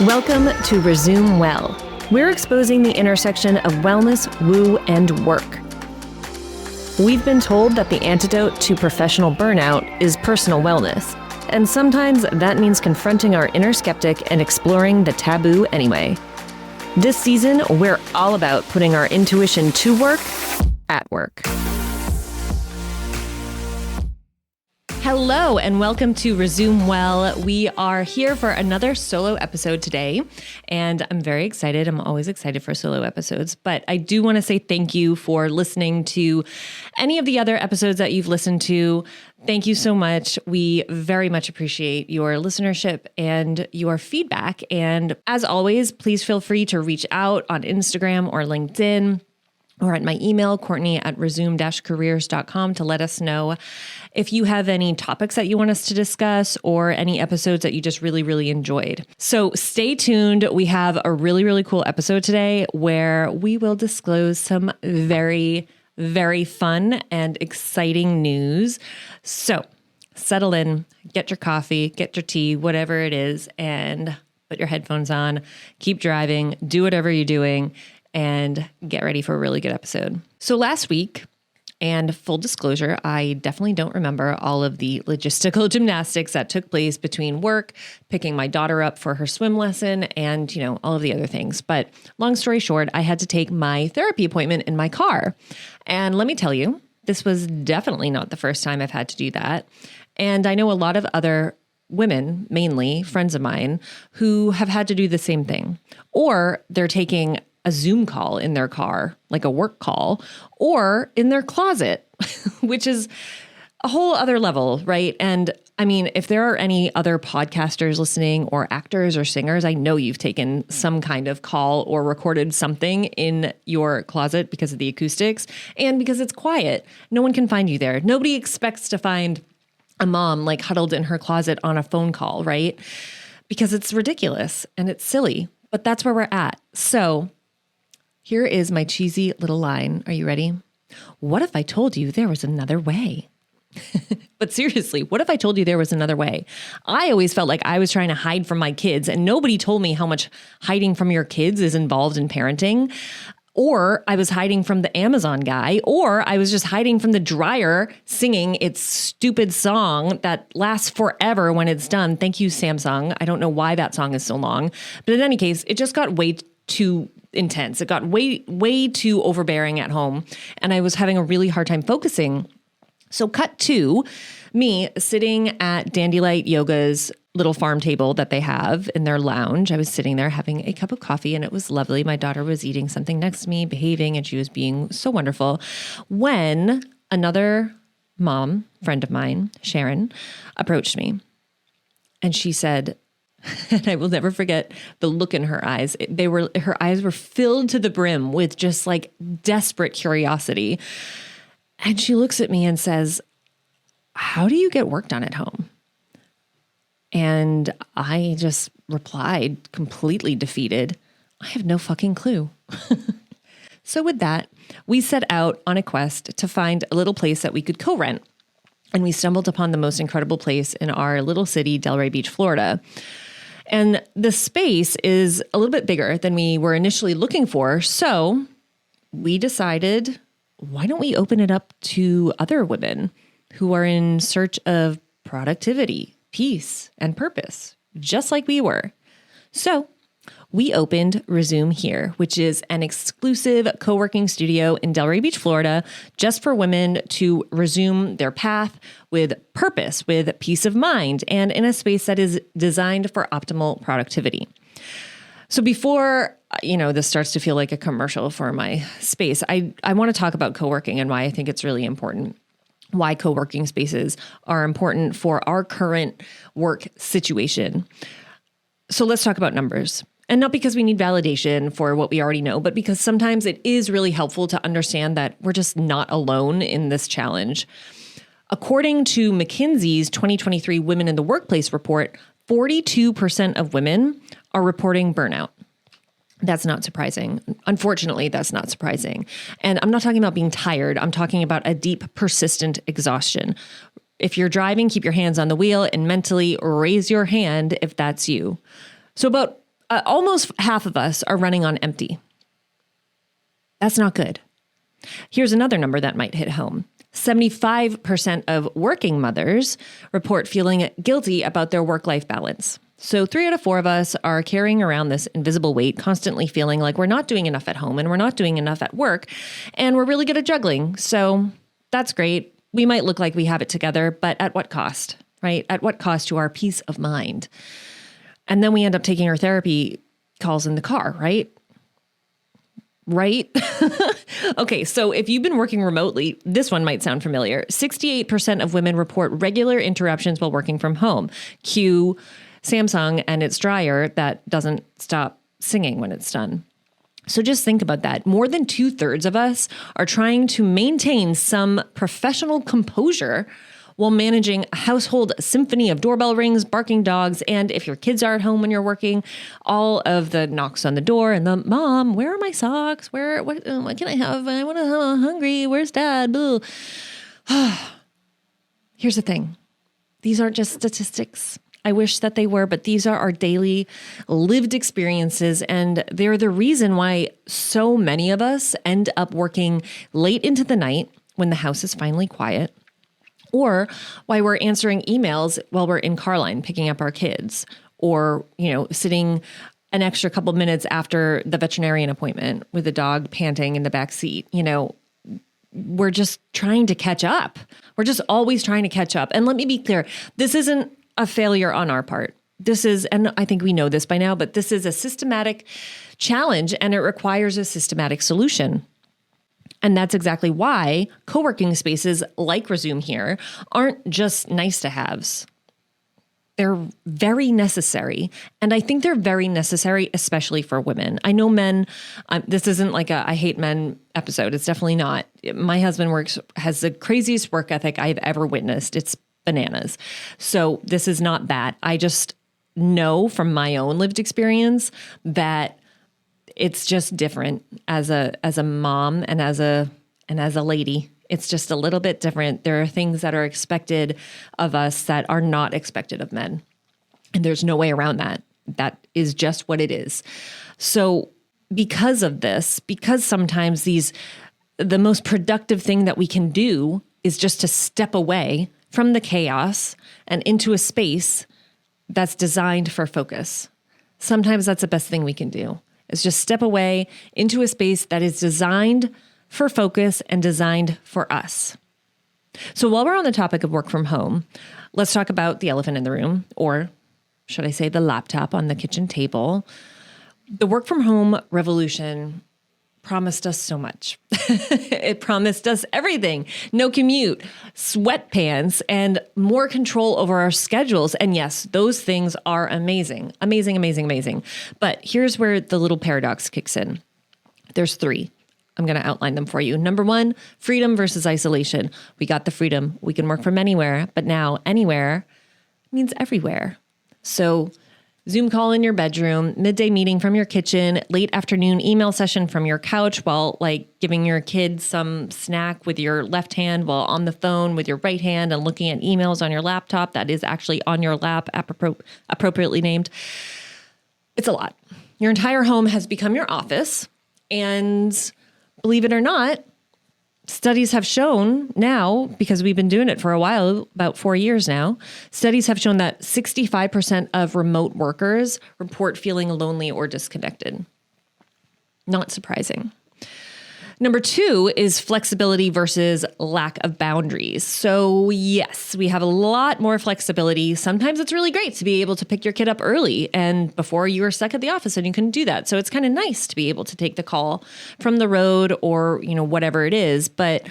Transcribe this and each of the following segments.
Welcome to Resume Well. We're exposing the intersection of wellness, woo, and work. We've been told that the antidote to professional burnout is personal wellness, and sometimes that means confronting our inner skeptic and exploring the taboo anyway. This season, we're all about putting our intuition to work at work. Hello and welcome to Resume Well. We are here for another solo episode today, and I'm very excited. I'm always excited for solo episodes, but I do want to say thank you for listening to any of the other episodes that you've listened to. Thank you so much. We very much appreciate your listenership and your feedback. And as always, please feel free to reach out on Instagram or LinkedIn or at my email, Courtney@resume-careers.com, to let us know if you have any topics that you want us to discuss or any episodes that you just really enjoyed. So stay tuned. We have a really cool episode today where we will disclose some very fun and exciting news. So settle in, get your coffee, get your tea, whatever it is, and put your headphones on, keep driving, do whatever you're doing, and get ready for a really good episode. So last week, and full disclosure, I definitely don't remember all of the logistical gymnastics that took place between work, picking my daughter up for her swim lesson, and, all of the other things. But long story short, I had to take my therapy appointment in my car. And let me tell you, this was definitely not the first time I've had to do that. And I know a lot of other women, mainly friends of mine, who have had to do the same thing. Or they're taking a Zoom call in their car, like a work call, or in their closet, which is a whole other level, right? And I mean, if there are any other podcasters listening or actors or singers, I know you've taken some kind of call or recorded something in your closet because of the acoustics and because it's quiet. No one can find you there. Nobody expects to find a mom like huddled in her closet on a phone call, right? Because it's ridiculous and it's silly, but that's where we're at. So here is my cheesy little line. Are you ready? What if I told you there was another way? But seriously, what if I told you there was another way? I always felt like I was trying to hide from my kids, and nobody told me how much hiding from your kids is involved in parenting. Or I was hiding from the Amazon guy, or I was just hiding from the dryer singing its stupid song that lasts forever when it's done. Thank you, Samsung. I don't know why that song is so long. But in any case, it just got way too intense. It got way too overbearing at home, and I was having a really hard time focusing. So cut to me sitting at Dandylight Yoga's little farm table that they have in their lounge. I was sitting there having a cup of coffee, and it was lovely. My daughter was eating something next to me, behaving, and she was being so wonderful, when another mom friend of mine, Sharon, approached me, and she said, and I will never forget the look in her eyes. Her eyes were filled to the brim with just like desperate curiosity. And she looks at me and says, "How do you get work done at home?" And I just replied, completely defeated, "I have no fucking clue." So with that, we set out on a quest to find a little place that we could co-rent. And we stumbled upon the most incredible place in our little city, Delray Beach, Florida. And the space is a little bit bigger than we were initially looking for. So we decided, why don't we open it up to other women who are in search of productivity, peace, and purpose, just like we were. So we opened Resume Here, which is an exclusive co-working studio in Delray Beach, Florida, just for women to resume their path with purpose, with peace of mind, and in a space that is designed for optimal productivity. So before, this starts to feel like a commercial for my space, I want to talk about co-working and why I think it's really important. Why co-working spaces are important for our current work situation. So let's talk about numbers. And not because we need validation for what we already know, but because sometimes it is really helpful to understand that we're just not alone in this challenge. According to McKinsey's 2023 Women in the Workplace report, 42% of women are reporting burnout. That's not surprising. Unfortunately, that's not surprising. And I'm not talking about being tired. I'm talking about a deep, persistent exhaustion. If you're driving, keep your hands on the wheel and mentally raise your hand if that's you. So about almost half of us are running on empty. That's not good. Here's another number that might hit home. 75% of working mothers report feeling guilty about their work-life balance. So 3 out of 4 of us are carrying around this invisible weight, constantly feeling like we're not doing enough at home and we're not doing enough at work, and we're really good at juggling. So that's great. We might look like we have it together, but at what cost, right? At what cost to our peace of mind? And then we end up taking our therapy calls in the car, right? Right? Okay, so if you've been working remotely, this one might sound familiar. 68% of women report regular interruptions while working from home. Cue Samsung and its dryer that doesn't stop singing when it's done. So just think about that. More than 2/3 of us are trying to maintain some professional composure while managing a household symphony of doorbell rings, barking dogs, and if your kids are at home when you're working, all of the knocks on the door and the "Mom, where are my socks? What can I have? I'm hungry. Where's Dad?" Boo. Here's the thing. These aren't just statistics. I wish that they were, but these are our daily lived experiences, and they're the reason why so many of us end up working late into the night when the house is finally quiet, or why we're answering emails while we're in car line picking up our kids, or, sitting an extra couple minutes after the veterinarian appointment with the dog panting in the back seat. We're just trying to catch up. We're just always trying to catch up. And let me be clear, this isn't a failure on our part. This is, and I think we know this by now, but this is a systematic challenge and it requires a systematic solution. And that's exactly why co-working spaces like Resume here aren't just nice to haves. They're very necessary. And I think they're very necessary, especially for women. I know men, this isn't like a I hate men episode. It's definitely not. My husband has the craziest work ethic I've ever witnessed. It's bananas. So this is not that. I just know from my own lived experience that it's just different as a mom and as a lady. It's just a little bit different. There are things that are expected of us that are not expected of men. And there's no way around that. That is just what it is. So because of this, because sometimes the most productive thing that we can do is just to step away from the chaos and into a space that's designed for focus. Sometimes that's the best thing we can do, is just step away into a space that is designed for focus and designed for us. So while we're on the topic of work from home, let's talk about the elephant in the room, or should I say the laptop on the kitchen table. The work from home revolution promised us so much. It promised us everything. No commute, sweatpants, and more control over our schedules. And yes, those things are amazing. Amazing, amazing, amazing. But here's where the little paradox kicks in. There's 3. I'm going to outline them for you. Number 1, freedom versus isolation. We got the freedom. We can work from anywhere, but now anywhere means everywhere. So Zoom call in your bedroom, midday meeting from your kitchen, late afternoon email session from your couch while giving your kids some snack with your left hand while on the phone with your right hand and looking at emails on your laptop that is actually on your lap, appropriately named. It's a lot. Your entire home has become your office, and believe it or not, studies have shown now, because we've been doing it for a while, about 4 years now, studies have shown that 65% of remote workers report feeling lonely or disconnected. Not surprising. Number 2 is flexibility versus lack of boundaries. So yes, we have a lot more flexibility. Sometimes it's really great to be able to pick your kid up early and before you were stuck at the office and you couldn't do that. So it's kind of nice to be able to take the call from the road or, whatever it is. But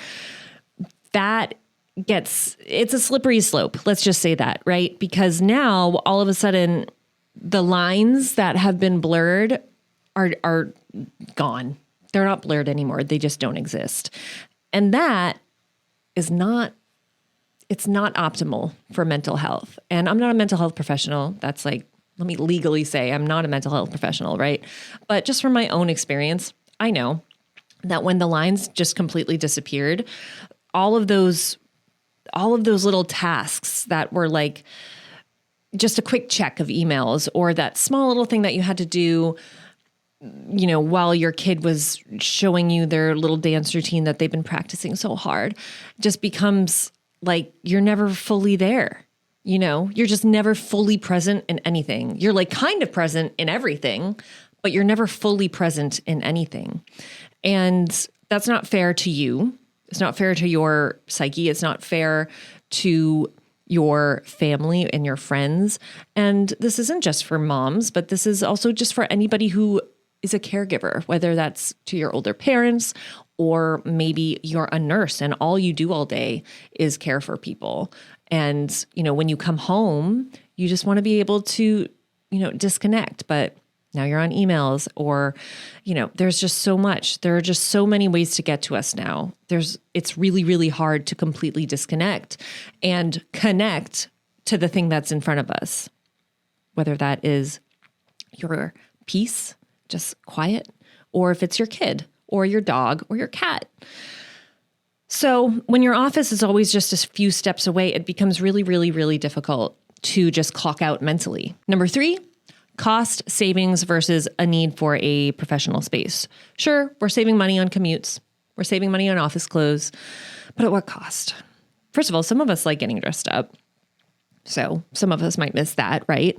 it's a slippery slope. Let's just say that, right? Because now all of a sudden the lines that have been blurred are gone. They're not blurred anymore. They just don't exist. And that is it's not optimal for mental health. And I'm not a mental health professional. That's let me legally say I'm not a mental health professional, right? But just from my own experience, I know that when the lines just completely disappeared, all of those little tasks that were just a quick check of emails, or that small little thing that you had to do, while your kid was showing you their little dance routine that they've been practicing so hard, just becomes like you're never fully there. You're just never fully present in anything. You're like kind of present in everything, but you're never fully present in anything. And that's not fair to you. It's not fair to your psyche. It's not fair to your family and your friends. And this isn't just for moms, but this is also just for anybody who is a caregiver, whether that's to your older parents, or maybe you're a nurse and all you do all day is care for people. And, when you come home, you just want to be able to, disconnect, but now you're on emails, or, there's just so much. There are just so many ways to get to us now. It's really, really hard to completely disconnect and connect to the thing that's in front of us, whether that is your peace, just quiet, or if it's your kid or your dog or your cat. So when your office is always just a few steps away, it becomes really, really, really difficult to just clock out mentally. Number 3, cost savings versus a need for a professional space. Sure, we're saving money on commutes. We're saving money on office clothes, but at what cost? First of all, some of us like getting dressed up. So some of us might miss that, right?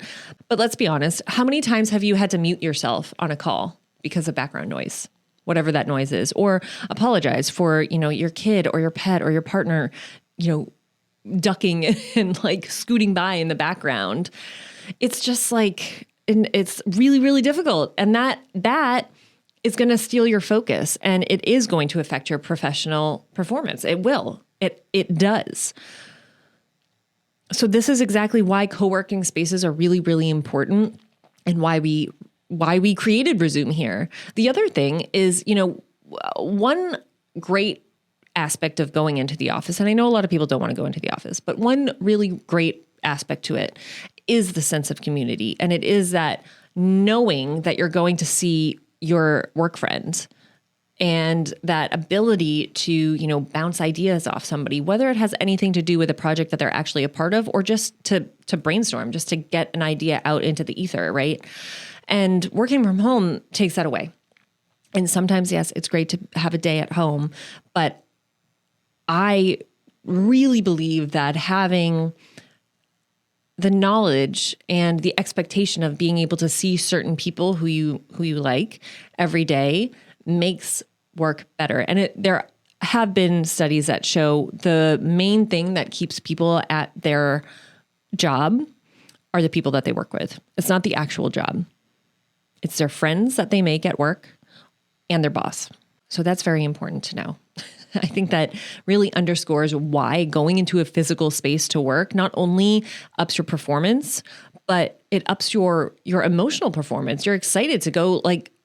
But let's be honest. How many times have you had to mute yourself on a call because of background noise, whatever that noise is, or apologize for, your kid or your pet or your partner, ducking and like scooting by in the background? It's just like, it's really, really difficult. And that is going to steal your focus, and it is going to affect your professional performance. It will. It does. So this is exactly why co-working spaces are really, really important, and why we created Resume here. The other thing is, one great aspect of going into the office, and I know a lot of people don't want to go into the office, but one really great aspect to it is the sense of community. And it is that knowing that you're going to see your work friend, and that ability to, bounce ideas off somebody, whether it has anything to do with a project that they're actually a part of, or just to brainstorm, just to get an idea out into the ether, right? And working from home takes that away. And sometimes, yes, it's great to have a day at home, but I really believe that having the knowledge and the expectation of being able to see certain people who you like every day makes work better. And there have been studies that show the main thing that keeps people at their job are the people that they work with. It's not the actual job. It's their friends that they make at work and their boss. So that's very important to know. I think that really underscores why going into a physical space to work not only ups your performance, but it ups your emotional performance. You're excited to go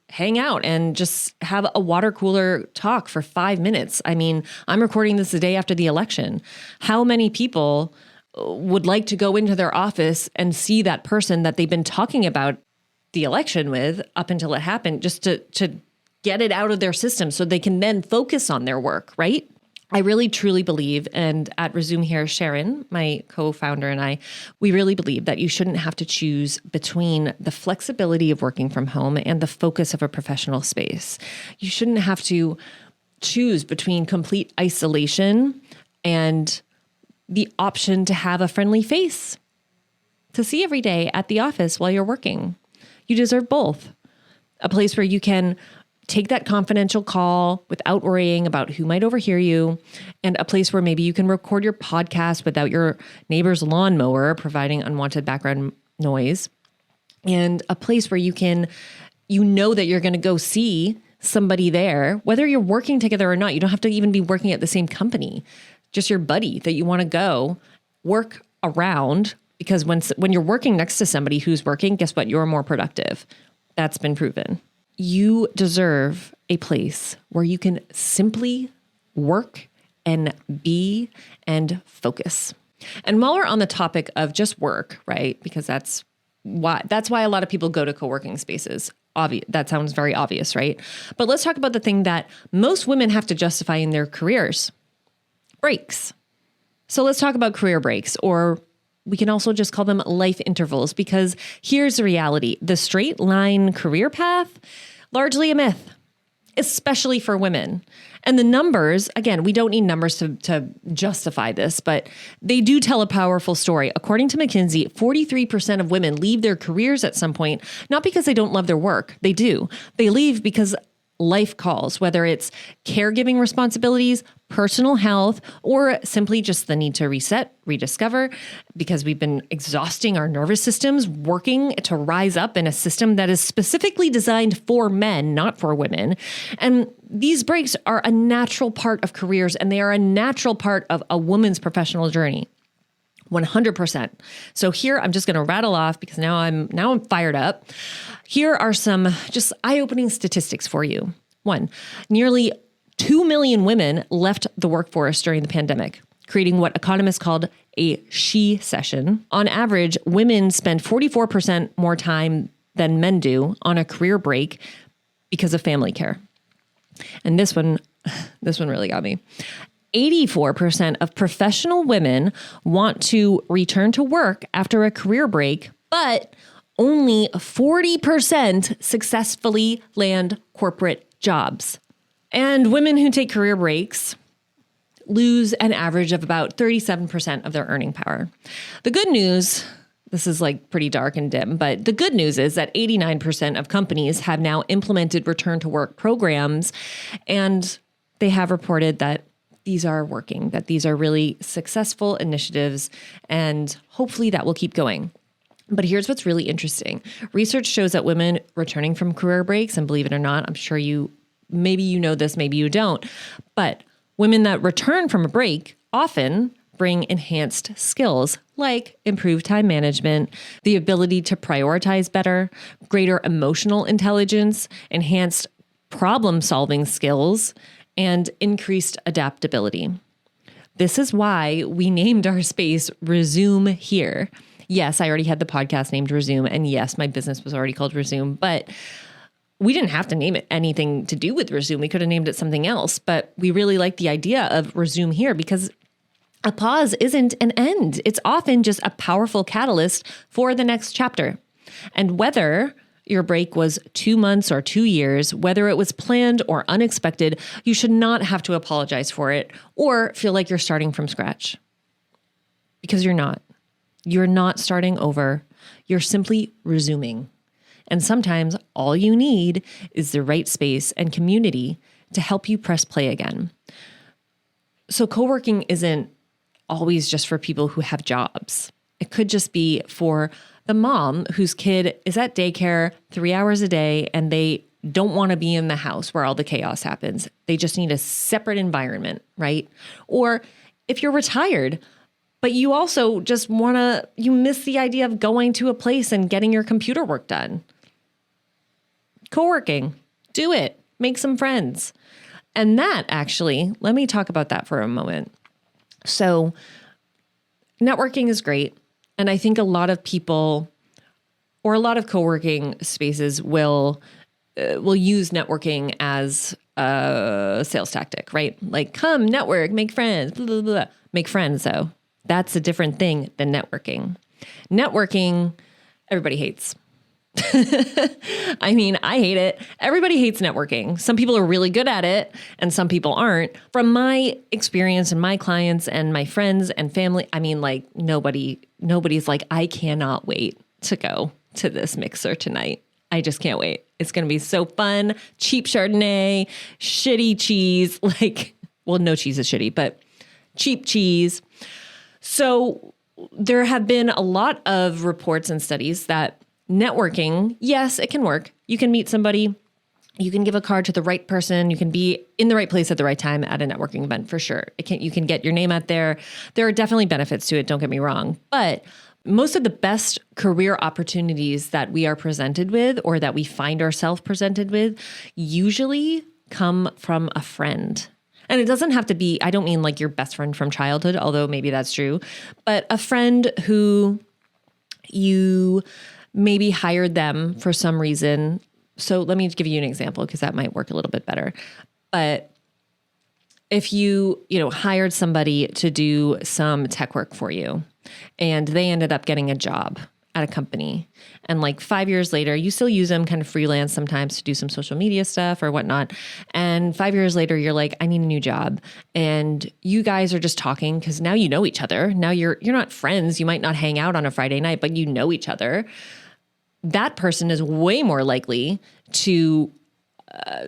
hang out and just have a water cooler talk for 5 minutes. I mean, I'm recording this the day after the election. How many people would like to go into their office and see that person that they've been talking about the election with up until it happened, just to get it out of their system so they can then focus on their work, right? I really, truly believe, and at Resume here, Sharon, my co-founder, and I, we really believe that you shouldn't have to choose between the flexibility of working from home and the focus of a professional space. You shouldn't have to choose between complete isolation and the option to have a friendly face to see every day at the office while you're working. You deserve both. A place where you can take that confidential call without worrying about who might overhear you, and a place where maybe you can record your podcast without your neighbor's lawnmower providing unwanted background noise, and a place where you know that you're going to go see somebody there, whether you're working together or not. You don't have to even be working at the same company, just your buddy that you want to go work around, because when you're working next to somebody who's working, guess what? You're more productive. That's been proven. You deserve a place where you can simply work and be and focus. And while we're on the topic of just work, right? Because that's why a lot of people go to co-working spaces. That sounds very obvious, right? But let's talk about the thing that most women have to justify in their careers: breaks. So let's talk about career breaks, or We can also just call them life intervals, because here's the reality. The straight line career path, largely a myth, especially for women. And the numbers, again, we don't need numbers to justify this, but they do tell a powerful story. According to McKinsey, 43% of women leave their careers at some point, not because they don't love their work. They do. They leave because life calls, whether it's caregiving responsibilities, personal health, or simply just the need to reset, rediscover, because we've been exhausting our nervous systems, working to rise up in a system that is specifically designed for men, not for women. And these breaks are a natural part of careers, and they are a natural part of a woman's professional journey. 100%. So here I'm just going to rattle off, because now I'm fired up. Here are some just eye-opening statistics for you. 1, nearly 2 million women left the workforce during the pandemic, creating what economists called a she session. On average, women spend 44% more time than men do on a career break because of family care. And this one really got me. 84% of professional women want to return to work after a career break, but only 40% successfully land corporate jobs. And women who take career breaks lose an average of about 37% of their earning power. The good news, this is like pretty dark and dim, but the good news is that 89% of companies have now implemented return to work programs, and they have reported that these are working, that these are really successful initiatives, and hopefully that will keep going. But here's what's really interesting. Research shows that women returning from career breaks, and believe it or not, I'm sure maybe you know this, maybe you don't, but women that return from a break often bring enhanced skills like improved time management, the ability to prioritize better, greater emotional intelligence, enhanced problem-solving skills, and increased adaptability. This is why we named our space Resume Here. Yes, I already had the podcast named Resume, and yes, my business was already called Resume, but we didn't have to name it anything to do with Resume. We could have named it something else, but we really like the idea of Resume Here because a pause isn't an end. It's often just a powerful catalyst for the next chapter. And whether your break was 2 months or 2 years, whether it was planned or unexpected, you should not have to apologize for it or feel like you're starting from scratch. Because you're not. You're not starting over. You're simply resuming. And sometimes all you need is the right space and community to help you press play again. So co-working isn't always just for people who have jobs. It could just be for the mom whose kid is at daycare 3 hours a day and they don't want to be in the house where all the chaos happens. They just need a separate environment, right? Or if you're retired, but you also just you miss the idea of going to a place and getting your computer work done. Co-working, do it, make some friends. And that actually, let me talk about that for a moment. So networking is great. And I think a lot of people or a lot of co-working spaces will use networking as a sales tactic, right? Like, come network, make friends, blah, blah, blah. Make friends, though. That's a different thing than networking. Networking, everybody hates. I mean, I hate it. Everybody hates networking. Some people are really good at it and some people aren't. From my experience and my clients and my friends and family, I mean, like nobody's like, I cannot wait to go to this mixer tonight. I just can't wait. It's going to be so fun. Cheap Chardonnay, shitty cheese, no cheese is shitty, but cheap cheese. So there have been a lot of reports and studies that networking, yes, it can work. You can meet somebody, you can give a card to the right person, you can be in the right place at the right time at a networking event for sure. You can get your name out there. There are definitely benefits to it, don't get me wrong. But most of the best career opportunities that we are presented with or that we find ourselves presented with usually come from a friend. And it doesn't have to be, I don't mean like your best friend from childhood, although maybe that's true, but a friend who you maybe hired them for some reason. So let me give you an example because that might work a little bit better. But if you hired somebody to do some tech work for you and they ended up getting a job at a company, and like 5 years later, you still use them kind of freelance sometimes to do some social media stuff or whatnot. And 5 years later, you're like, I need a new job. And you guys are just talking because now you know each other. Now you're not friends. You might not hang out on a Friday night, but you know each other. That person is way more likely to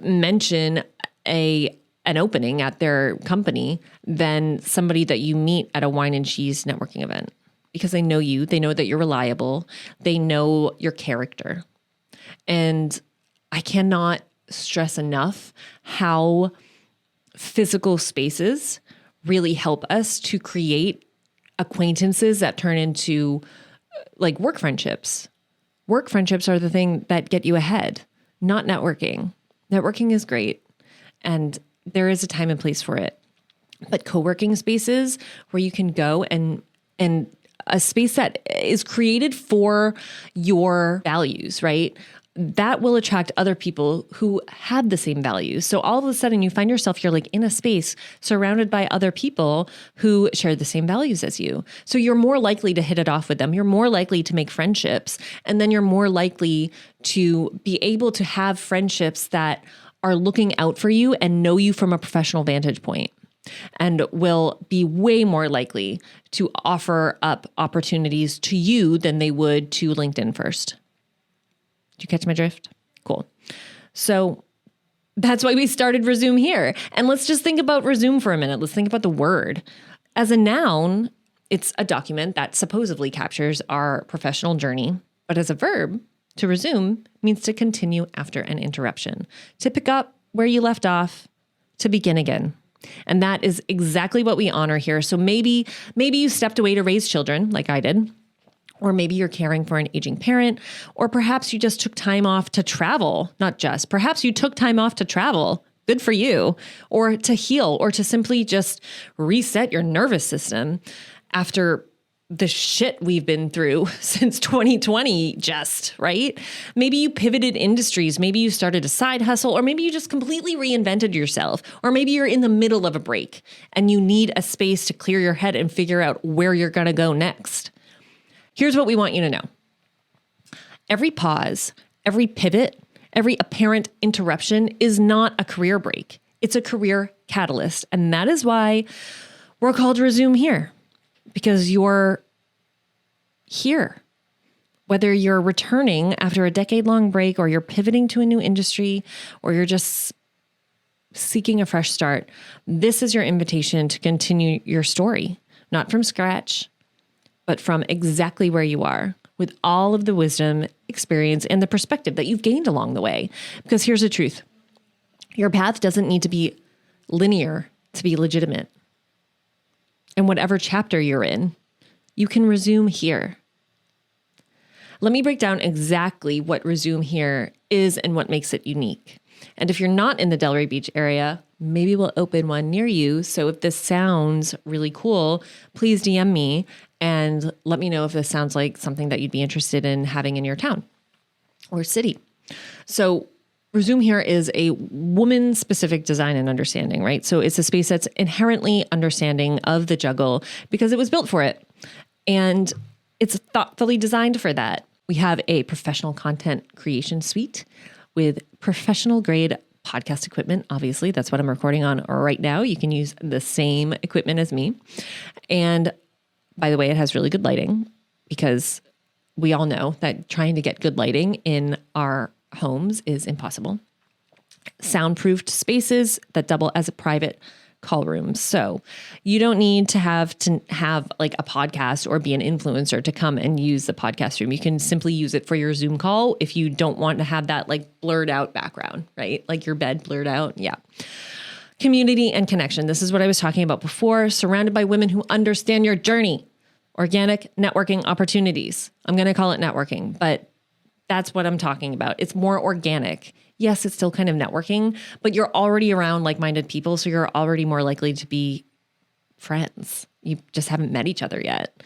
mention an opening at their company than somebody that you meet at a wine and cheese networking event. Because they know you, they know that you're reliable, they know your character. And I cannot stress enough how physical spaces really help us to create acquaintances that turn into like work friendships. Work friendships are the thing that get you ahead, not networking. Networking is great, and there is a time and place for it. But co-working spaces where you can go and a space that is created for your values, right? That will attract other people who have the same values. So all of a sudden you find yourself, you're like in a space surrounded by other people who share the same values as you. So you're more likely to hit it off with them. You're more likely to make friendships. And then you're more likely to be able to have friendships that are looking out for you and know you from a professional vantage point, and will be way more likely to offer up opportunities to you than they would to LinkedIn first. Did you catch my drift? Cool. So that's why we started Resume Here. And let's just think about resume for a minute. Let's think about the word. As a noun, it's a document that supposedly captures our professional journey. But as a verb, to resume means to continue after an interruption, to pick up where you left off, to begin again. And that is exactly what we honor here. So maybe you stepped away to raise children like I did, or maybe you're caring for an aging parent, or perhaps you just took time off to travel, perhaps you took time off to travel. Good for you, or to heal, or to simply just reset your nervous system after the shit we've been through since 2020, right? Maybe you pivoted industries. Maybe you started a side hustle, or maybe you just completely reinvented yourself, or maybe you're in the middle of a break and you need a space to clear your head and figure out where you're going to go next. Here's what we want you to know. Every pause, every pivot, every apparent interruption is not a career break. It's a career catalyst. And that is why we're called Resume Here. Because you're here, whether you're returning after a decade-long break, or you're pivoting to a new industry, or you're just seeking a fresh start, this is your invitation to continue your story, not from scratch, but from exactly where you are, with all of the wisdom, experience, and the perspective that you've gained along the way. Because here's the truth. Your path doesn't need to be linear to be legitimate. And whatever chapter you're in, you can resume here. Let me break down exactly what Resume Here is and what makes it unique. And if you're not in the Delray Beach area, maybe we'll open one near you. So if this sounds really cool, please DM me and let me know if this sounds like something that you'd be interested in having in your town or city. So Resume Here is a woman-specific design and understanding, right? So it's a space that's inherently understanding of the juggle because it was built for it. And it's thoughtfully designed for that. We have a professional content creation suite with professional grade podcast equipment. Obviously, that's what I'm recording on right now. You can use the same equipment as me. And by the way, it has really good lighting, because we all know that trying to get good lighting in our homes is impossible. Soundproofed spaces that double as a private call room. So you don't need to have like a podcast or be an influencer to come and use the podcast room. You can simply use it for your Zoom call if you don't want to have that like blurred out background, right? Like your bed blurred out. Yeah. Community and connection. This is what I was talking about before. Surrounded by women who understand your journey. Organic networking opportunities. I'm going to call it networking, but that's what I'm talking about. It's more organic. Yes, it's still kind of networking, but you're already around like-minded people, so you're already more likely to be friends. You just haven't met each other yet.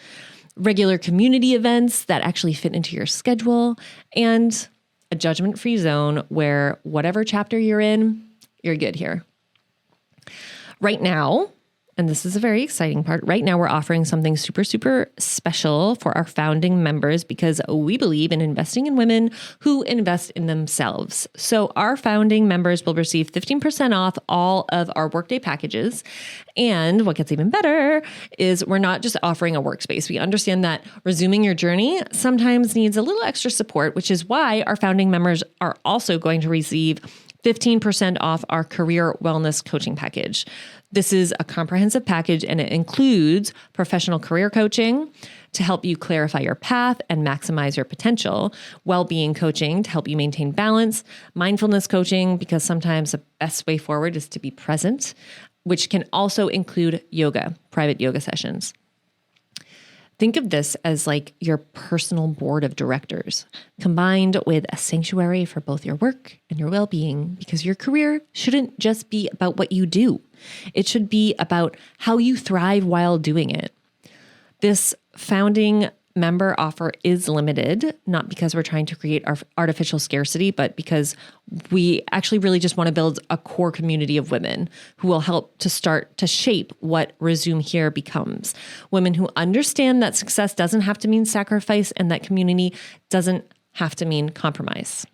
Regular community events that actually fit into your schedule, and a judgment-free zone where whatever chapter you're in, you're good here. Right now, and this is a very exciting part, right now we're offering something super, super special for our founding members because we believe in investing in women who invest in themselves. So our founding members will receive 15% off all of our Workday packages. And what gets even better is we're not just offering a workspace. We understand that resuming your journey sometimes needs a little extra support, which is why our founding members are also going to receive 15% off our career wellness coaching package. This is a comprehensive package and it includes professional career coaching to help you clarify your path and maximize your potential, well-being coaching to help you maintain balance, mindfulness coaching because sometimes the best way forward is to be present, which can also include yoga, private yoga sessions. Think of this as like your personal board of directors, combined with a sanctuary for both your work and your well-being, because your career shouldn't just be about what you do. It should be about how you thrive while doing it. This founding member offer is limited, not because we're trying to create our artificial scarcity, but because we actually really just want to build a core community of women who will help to start to shape what Resume Here becomes. Women who understand that success doesn't have to mean sacrifice and that community doesn't have to mean compromise.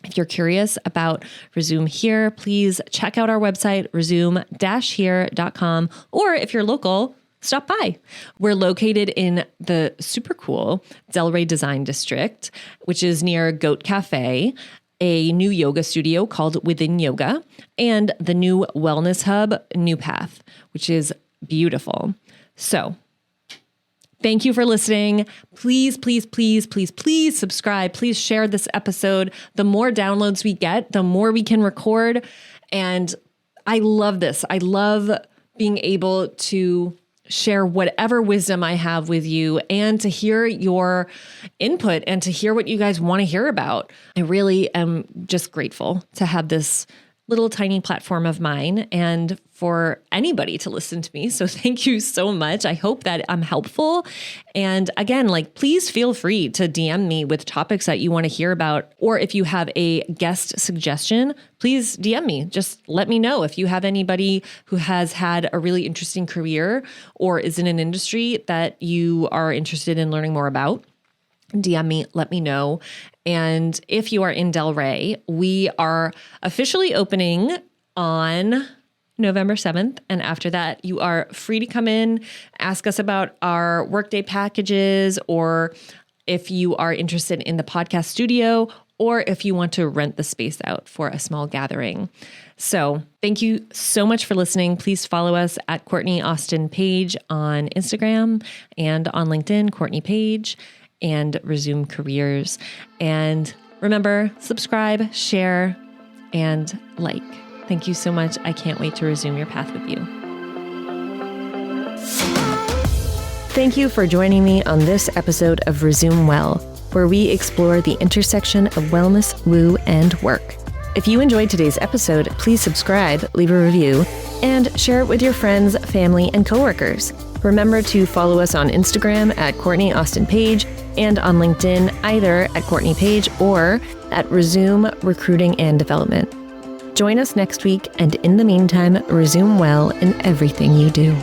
If you're curious about Resume Here, please check out our website, resume-here.com, or if you're local, stop by. We're located in the super cool Delray Design District, which is near Goat Cafe, a new yoga studio called Within Yoga, and the new wellness hub, New Path, which is beautiful. So thank you for listening. Please, please, please, please, please subscribe. Please share this episode. The more downloads we get, the more we can record. And I love this. I love being able to share whatever wisdom I have with you and to hear your input and to hear what you guys want to hear about. I really am just grateful to have this little tiny platform of mine and for anybody to listen to me. So thank you so much. I hope that I'm helpful. And again, please feel free to DM me with topics that you want to hear about. Or if you have a guest suggestion, please DM me. Just let me know if you have anybody who has had a really interesting career or is in an industry that you are interested in learning more about. DM me, let me know. And if you are in Delray, we are officially opening on November 7th. And after that, you are free to come in, ask us about our Workday packages, or if you are interested in the podcast studio, or if you want to rent the space out for a small gathering. So thank you so much for listening. Please follow us at Courtney Austin Page on Instagram and on LinkedIn, Courtney Page, and Resume Careers. And remember, subscribe, share, and like. Thank you so much. I can't wait to resume your path with you. Thank you for joining me on this episode of Resume Well, where we explore the intersection of wellness, woo, and work. If you enjoyed today's episode, please subscribe, leave a review, and share it with your friends, family, and coworkers. Remember to follow us on Instagram at Courtney Austin Page and on LinkedIn either at Courtney Page or at Resume Recruiting and Development. Join us next week, and in the meantime, resume well in everything you do.